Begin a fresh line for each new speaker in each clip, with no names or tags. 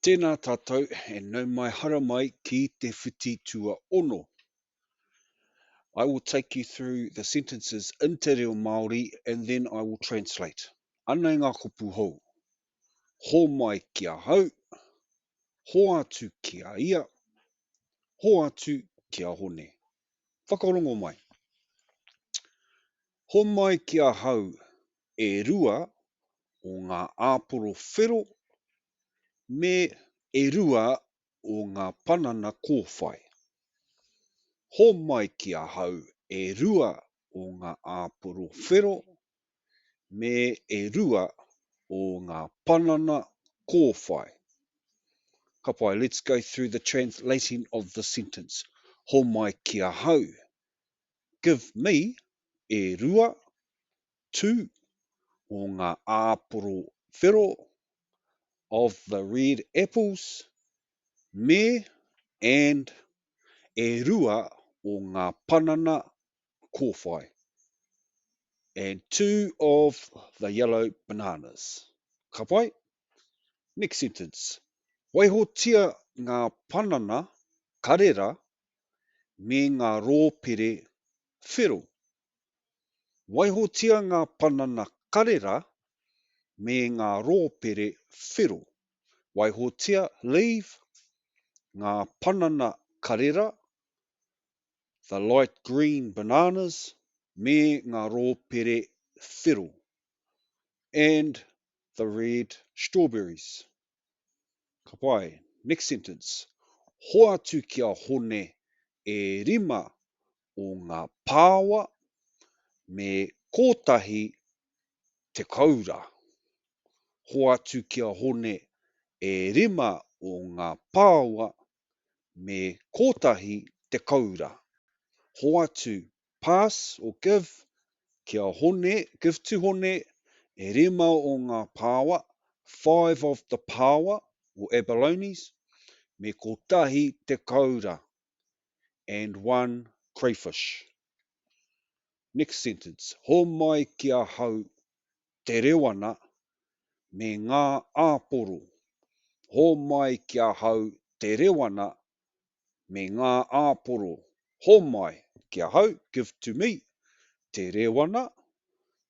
Tēnā tātou, e nau mai hara mai ki te whiti tua ono. I will take you through the sentences in te reo Māori and then I will translate. Anei ngā kupu hou. Homai kia hau, hoatu kia ia, hoatu kia hone. Whakarongo mai. Homai kia hau e rua o ngā āporo whero me e rua o ngā panana kōwhai. Homai kia hau e rua o ngā āporo whero me e rua o ngā panana kōwhai. Ka pai, let's go through the translating of the sentence. Homai kia hau. Give me e rua, two, o ngā āporo whero of the red apples, me and e rua o ngā panana kōwhai. And two of the yellow bananas. Ka pai? Next sentence. Waihotia ngā panana karera me ngā rōpere whero. Waihotia ngā panana karera me ngā rōpere whero. Waihotia, leave, ngā panana karera, the light green bananas, me ngā rōpere whero, and the red strawberries. Ka pai. Next sentence. Hoatu kia hone e rima o ngā pāwa me kotahi te kaura. Hoatu kia hone e rima o ngā pāwa me kotahi te kaura. Hoatu, pass or give, kia hone, give to hone, e rima o ngā pāwa, 5 of the pāwa or abalones, me kotahi te kaura, and 1 crayfish. Next sentence. Homai kia hau te rewana me ngā āporo. Homai kia hau te rewana me ngā āporo. Homai kia hau, give to me, te rewana,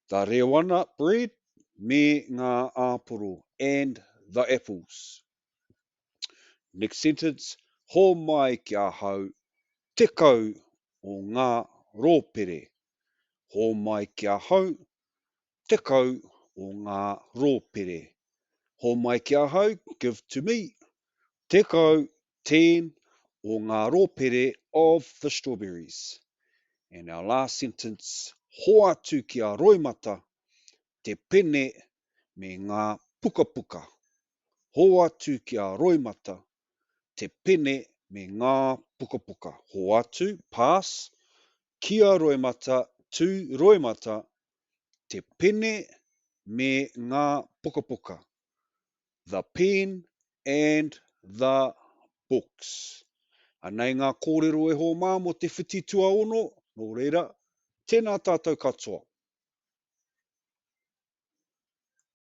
the rewana bread, me ngā āporo, and the apples. Next sentence. Homai kia hau te kau o ngā rōpere. Homai kia hau te kau o ngā rōpere. Homai kia hau, give to me, te kau, 10 o ngā rōpere of the strawberries. And our last sentence, hoatu kia roimata, te pene me ngā puka puka. Hoatu kia roimata, te pene me ngā puka puka. Hoatu, pass, kia roimata, tu roimata, te pene me ngā puka puka. The pen and the books. Anei ngā kōrero e ho mā mo te whiti tua ono, nō reira, tēnā tātou katoa.